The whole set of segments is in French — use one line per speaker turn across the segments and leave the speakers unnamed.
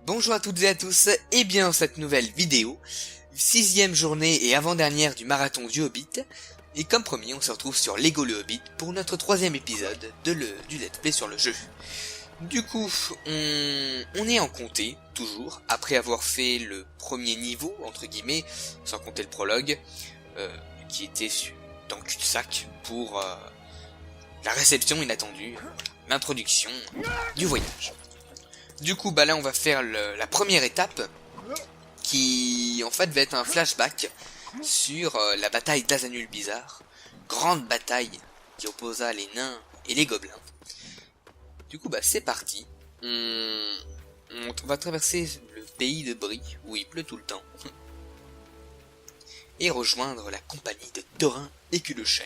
Bonjour à toutes et à tous, et bien dans cette nouvelle vidéo, 6ème journée et avant-dernière du marathon du Hobbit, et comme promis on se retrouve sur Lego le Hobbit pour notre 3ème épisode du let's play sur le jeu. Du coup, on est en comté, toujours, après avoir fait le premier niveau, entre guillemets, sans compter le prologue, qui était dans le cul-de-sac pour la réception inattendue, l'introduction du voyage. Du coup, là, on va faire la première étape, qui, en fait, va être un flashback sur la bataille d'Azanul Bizarre. Grande bataille qui opposa les nains et les gobelins. Du coup, c'est parti. On va traverser le pays de Brie, où il pleut tout le temps. Et rejoindre la compagnie de Thorin et Culechain.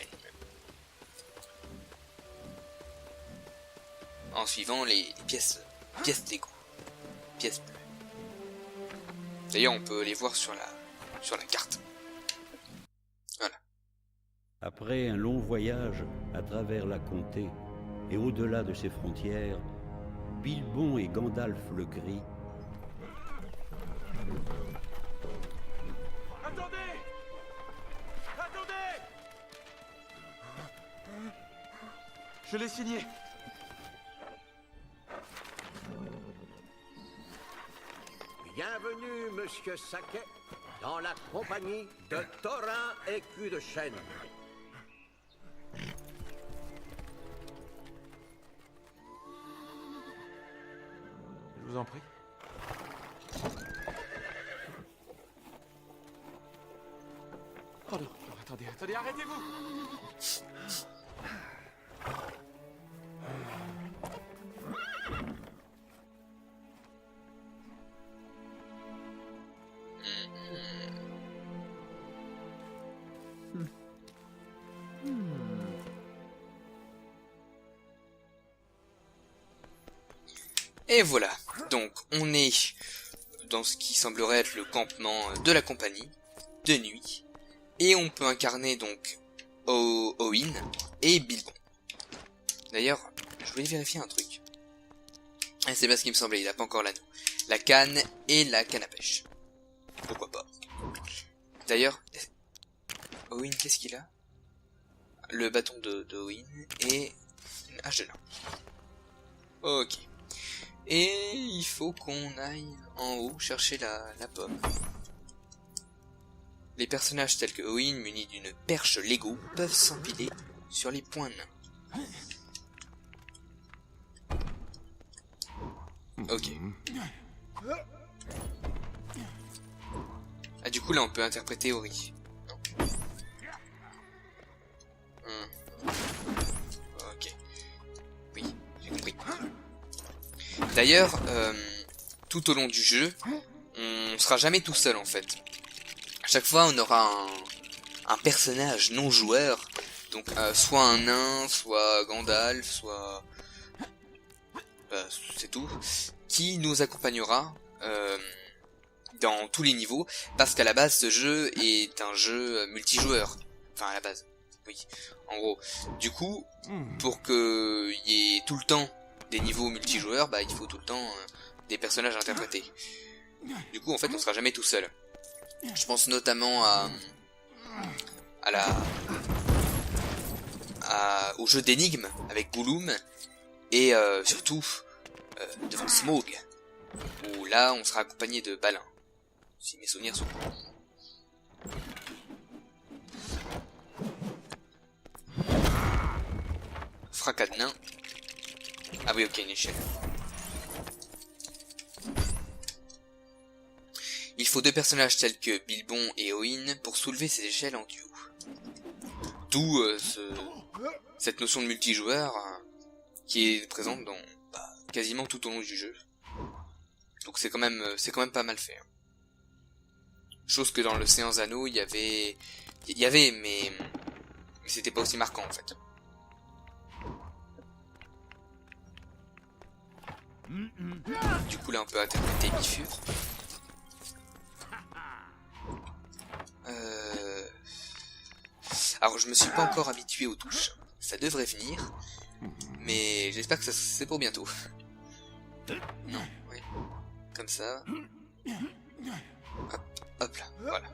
En suivant les pièces Lego. Pièces bleues. D'ailleurs, on peut les voir sur la carte. Voilà.
Après un long voyage à travers la comté et au-delà de ses frontières, Bilbon et Gandalf le Gris.
Attendez! Attendez! Je l'ai signé.
Bienvenue, Monsieur Saquet, dans la compagnie de Thorin et Culechain.
Je vous en prie. Oh non, attendez, arrêtez-vous!
Et voilà, donc on est dans ce qui semblerait être le campement de la compagnie, de nuit, et on peut incarner donc Owen et Bilbon. D'ailleurs, je voulais vérifier un truc. Et c'est pas ce qui me semblait, il a pas encore l'anneau. La canne et la canne à pêche. Pourquoi pas. D'ailleurs, Owen, qu'est-ce qu'il a? Le bâton de Owen et une hache de lin. Ok. Et il faut qu'on aille en haut chercher la pomme. Les personnages tels que Owen, munis d'une perche Lego, peuvent s'empiler sur les points nains. Ok. Ah, du coup là on peut interpréter Ori. Non. Ok. Oui, j'ai compris. D'ailleurs, tout au long du jeu, on sera jamais tout seul en fait. À chaque fois, on aura un personnage non joueur, donc soit un nain, soit Gandalf, soit c'est tout, qui nous accompagnera dans tous les niveaux, parce qu'à la base, ce jeu est un jeu multijoueur. Enfin, à la base, oui. En gros, du coup, pour que y ait tout le temps des niveaux multijoueurs, il faut tout le temps des personnages interprétés. Du coup, en fait, on sera jamais tout seul. Je pense notamment au jeu d'énigmes avec Gollum et surtout devant Smaug, où là, on sera accompagné de Balin, si mes souvenirs sont bons. Fracas de nain. Ah oui, ok, une échelle. Il faut deux personnages tels que Bilbon et Owen pour soulever ces échelles en duo. D'où cette notion de multijoueur qui est présente dans quasiment tout au long du jeu. Donc c'est quand même pas mal fait. Chose que dans le Seigneur des Anneaux il y avait mais c'était pas aussi marquant en fait. Du coup là on peut interpréter Bifur. Alors je me suis pas encore habitué aux touches. Ça devrait venir. Mais j'espère que c'est pour bientôt. Non, oui. comme ça. Hop, hop là, voilà.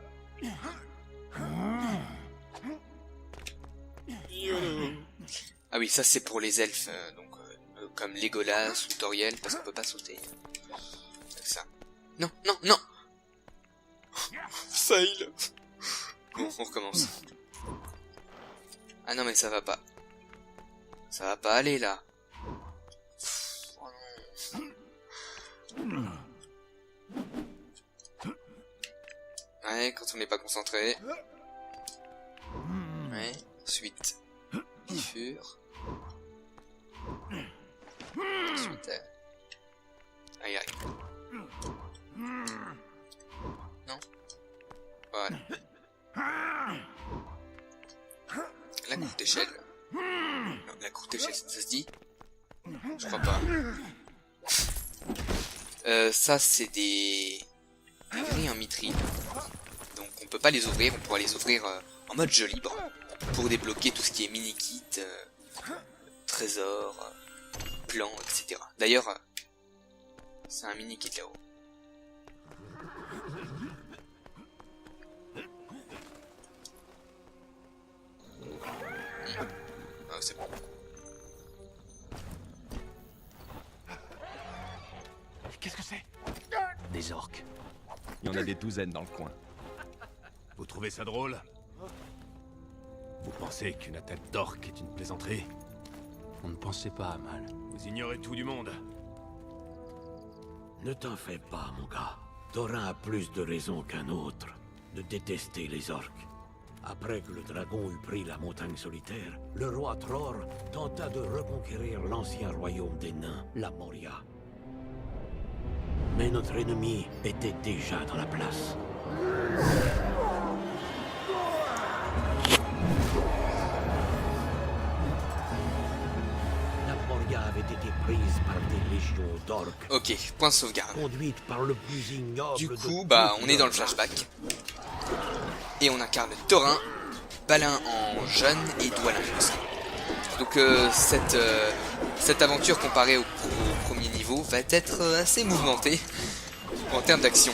Ah oui, ça c'est pour les elfes, donc comme Legolas ou Toriel, parce qu'on peut pas sauter. C'est ça. Non, non, non. Fail. Bon, on recommence. Ah non mais ça va pas. Ça va pas aller là. Oh non. Ouais, quand on n'est pas concentré. Ouais, ensuite. Fur. Ensuite. Aïe aïe. Non. Voilà. La courte échelle. Non, la courte échelle, ça se dit? Je crois pas. Ça, c'est des grilles en mitrine. Donc, on peut pas les ouvrir. On pourra les ouvrir en mode jeu libre. Pour débloquer tout ce qui est mini-kit, trésor, plan, etc. D'ailleurs, c'est un mini-kit là-haut. Ah, c'est bon.
Qu'est-ce que c'est?
Des orques.
Il y en a des douzaines dans le coin.
Vous trouvez ça drôle? Vous pensez qu'une attaque d'orques est une plaisanterie?
On ne pensait pas à mal.
Vous ignorez tout du monde.
Ne t'en fais pas, mon gars. Thorin a plus de raisons qu'un autre de détester les orques. Après que le dragon eut pris la montagne solitaire, le roi Tror tenta de reconquérir l'ancien royaume des nains, la Moria. Mais notre ennemi était déjà dans la place. La Moria avait été prise par des légions d'orques,
Ok, point de sauvegarde.
conduite par le plus ignoble
Du
de
coup,
toutes
bah, on est dans le
leurs
flashback.
races.
Et on incarne Thorin, Balin en jeune et Dwalin aussi. Donc cette aventure comparée au premier niveau va être assez mouvementée en termes d'action.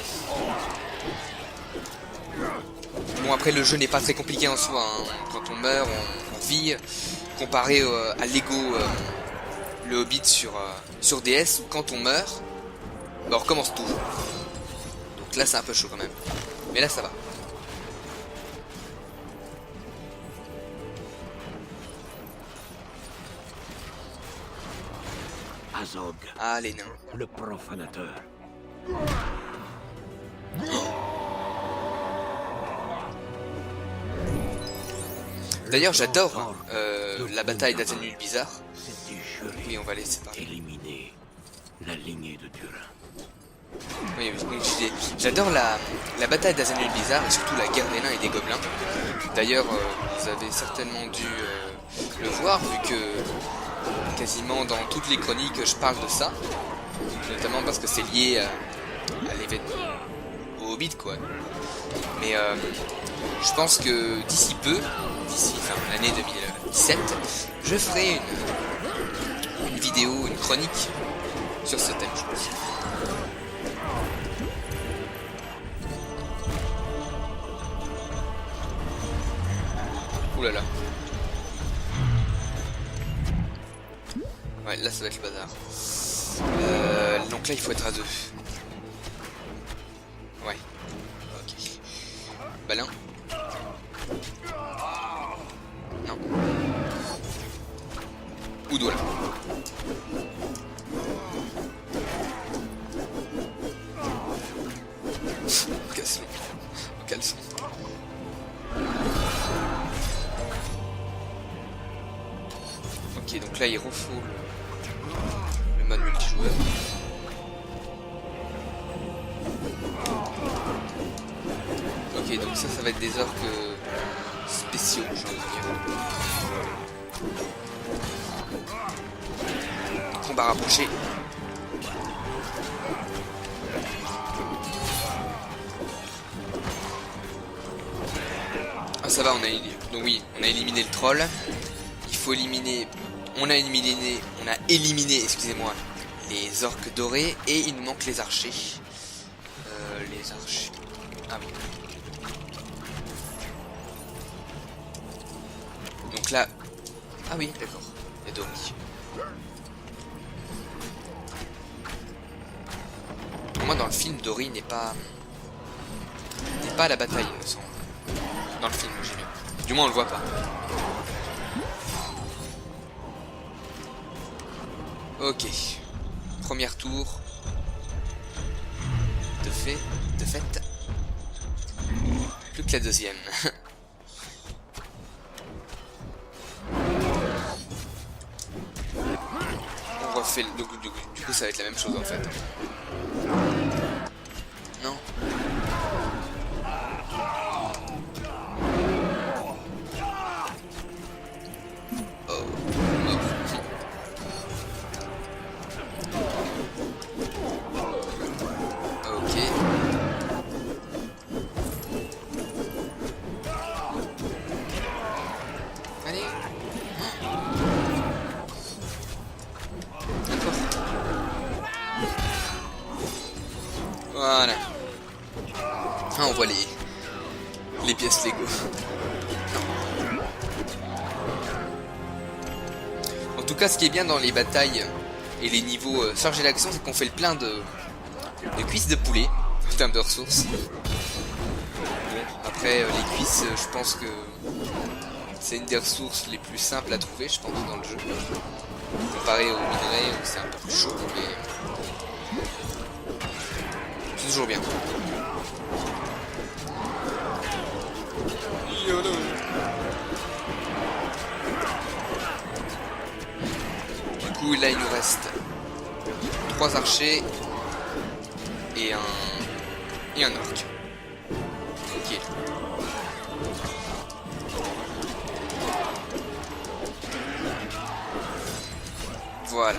Bon après le jeu n'est pas très compliqué en soi, hein. Quand on meurt on vit, comparé à Lego le Hobbit sur DS où quand on meurt, bah, on recommence tout. Donc là c'est un peu chaud quand même. Mais là ça va.
Azog,
Ah les nains.
le profanateur.
D'ailleurs j'adore la bataille d'Azanul Bizarre.
C'était juré
Oui on va laisser parler.
d'éliminer la lignée de Durin.
Oui, donc je disais, j'adore la bataille d'Azanul Bizarre et surtout la guerre des nains et des gobelins. D'ailleurs, vous avez certainement dû le voir vu que quasiment dans toutes les chroniques je parle de ça, notamment parce que c'est lié à l'événement, au Hobbit quoi. Mais je pense que d'ici peu, d'ici l'année 2017, je ferai une vidéo, une chronique sur ce thème je pense. Ouh là là. Ouais, là ça va être le bazar. Donc là il faut être à deux. Ouais. Ok. Balin. Non. Oudou là. Caleçon. Caleçon. Ok, donc là il refoule le mode multijoueur. Ok, donc ça va être des orques spéciaux, j'ai envie de dire. Combat rapproché. Ah ça va, donc oui, on a éliminé le troll. Il faut éliminer. On a éliminé, excusez-moi, les orques dorés et il nous manque les archers. Les archers. Ah oui. Donc là... Ah oui, d'accord. Il y a Dory. Pour moi, dans le film, Dory n'est pas à la bataille, il me semble. Dans le film, j'ai vu. Du moins, on le voit pas. Ok. Premier tour. De fait. Plus que la deuxième. On refait le... Du coup, ça va être la même chose en fait. Non. Oh. Ok. Allez. D'accord. Voilà. Ah, on voit les pièces Lego. En tout cas, ce qui est bien dans les batailles et les niveaux chargés d'action, c'est qu'on fait le plein de cuisses de poulet en termes de ressources. Après, les cuisses, je pense que c'est une des ressources les plus simples à trouver, je pense, dans le jeu. Comparé aux minerais, où c'est un peu plus chaud, mais c'est toujours bien. Du coup, là, il nous reste 3 archers et un orc. Ok. Voilà.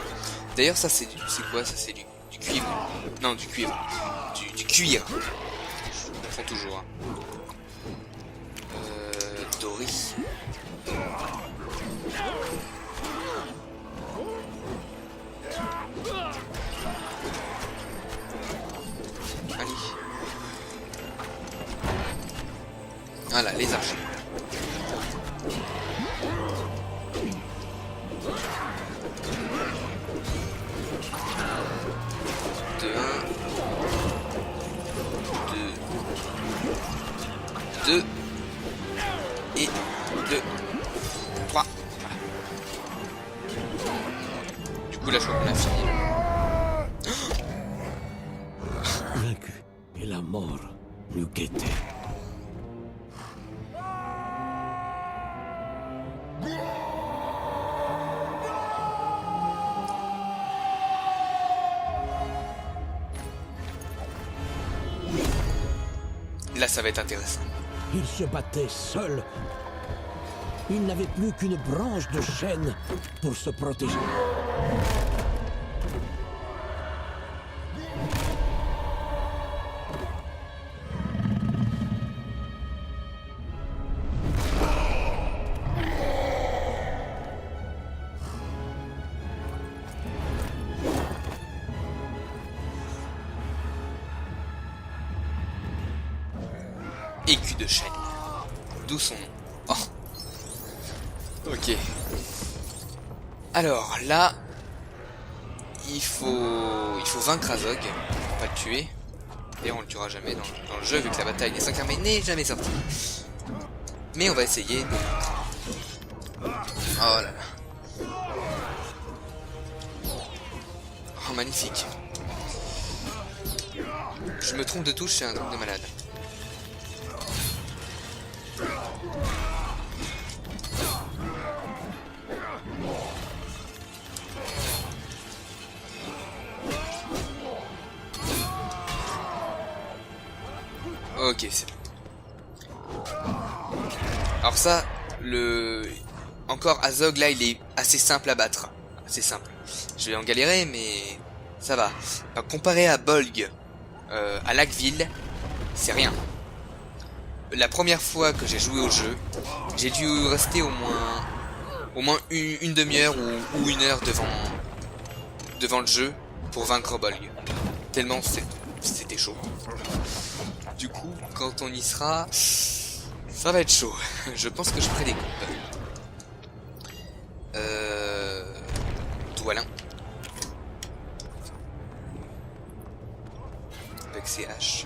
D'ailleurs, ça c'est quoi? Ça c'est du cuivre. Non, du cuivre. Du cuir. Je confonds toujours. Hein. Dory. Allez. Voilà, les archers. Deux et 2, 3. Du coup là je crois qu'on a fini.
Vaincu, et la mort nous guettait.
Là ça va être intéressant.
Il se battait seul. Il n'avait plus qu'une branche de chêne pour se protéger.
Écu de chêne. D'où son nom. Oh. Ok. Alors là, il faut vaincre Azog, pas le tuer. D'ailleurs on le tuera jamais dans le jeu vu que la bataille des 5 armées n'est jamais sortie. Mais on va essayer de... Oh là là. Oh magnifique. Je me trompe de touche, c'est un truc de malade. Ok, c'est bon. Alors ça, encore Azog, là, il est assez simple à battre. Assez simple. Je vais en galérer, mais ça va. Alors, comparé à Bolg, à Lackville, c'est rien. La première fois que j'ai joué au jeu, j'ai dû rester au moins une demi-heure ou 1 heure devant le jeu pour vaincre Bolg. Tellement c'était chaud. Du coup, quand on y sera, ça va être chaud. Je pense que je ferai des combats. Voilà. Avec ses haches.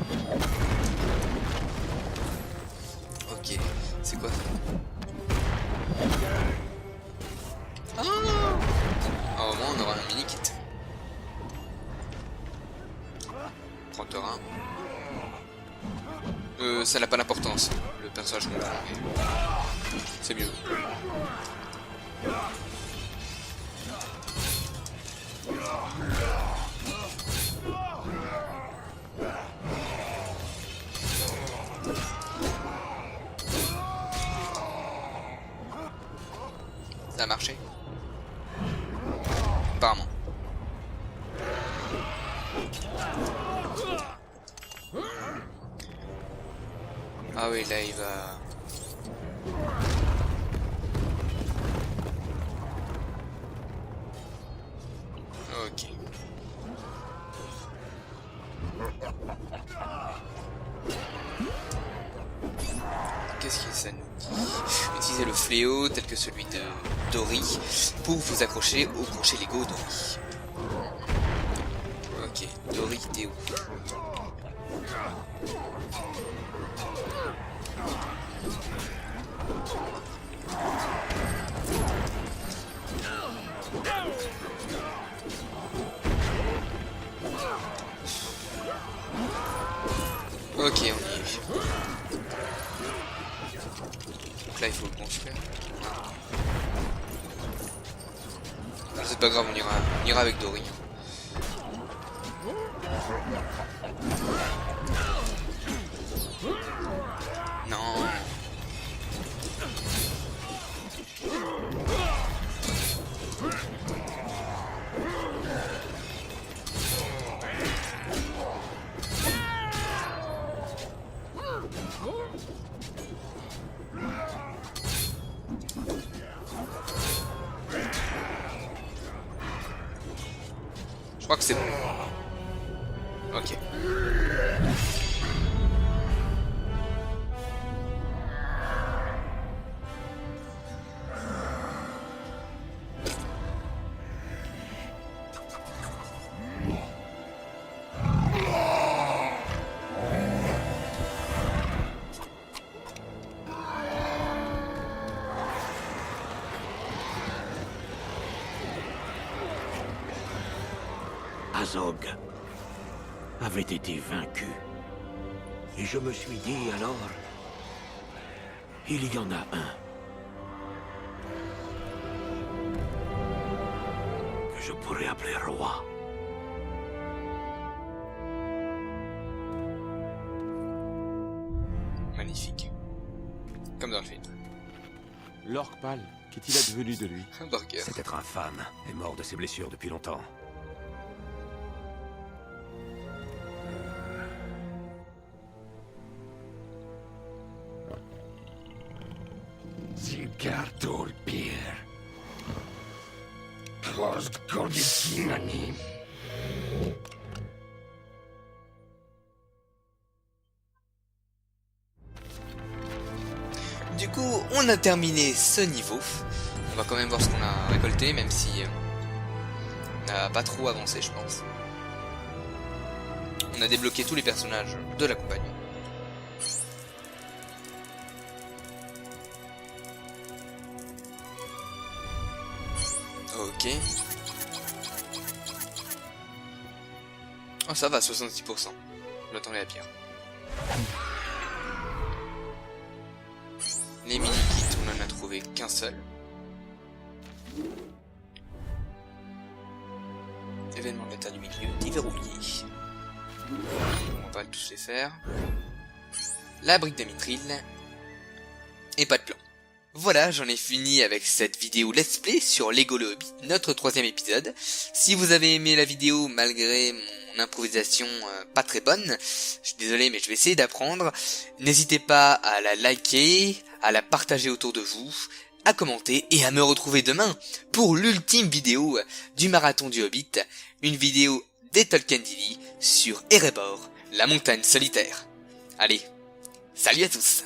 Ok, c'est quoi ça? Ah, au moins on aura un mini-kit. Prends Thorin. Ça n'a pas d'importance. Le personnage comprend. C'est mieux. Ça a marché? Apparemment. Ah oui, là il va... Ok. Qu'est-ce que ça nous dit? Utilisez le fléau tel que celui de Dory pour vous accrocher au crochet Lego Dory. Ok, Dory, t'es où? Ok, on y est. Donc là, il faut le construire. C'est pas grave, on ira avec Dory. Non. Je crois que c'est bon. Ok.
Azog avait été vaincu. Et je me suis dit alors, il y en a un que je pourrais appeler roi.
Magnifique. Comme dans le film.
L'orc pâle, qu'est-il advenu de lui?
Un burger.
Cet être infâme est mort de ses blessures depuis longtemps.
Du coup, on a terminé ce niveau. On va quand même voir ce qu'on a récolté, même si on n'a pas trop avancé, je pense. On a débloqué tous les personnages de la compagnie. Ok. Oh, ça va, 66%. J'attendais la pierre. Les mini-kits, on en a trouvé qu'un seul. Événement de l'état du milieu, déverrouillé. On va tous les faire. La brique de mithril. Et pas de plan. Voilà, j'en ai fini avec cette vidéo let's play sur Lego le Hobbit, notre 3e épisode. Si vous avez aimé la vidéo malgré mon improvisation pas très bonne, je suis désolé mais je vais essayer d'apprendre. N'hésitez pas à la liker, à la partager autour de vous, à commenter et à me retrouver demain pour l'ultime vidéo du marathon du Hobbit. Une vidéo des Tolkien sur Erebor, la montagne solitaire. Allez, salut à tous!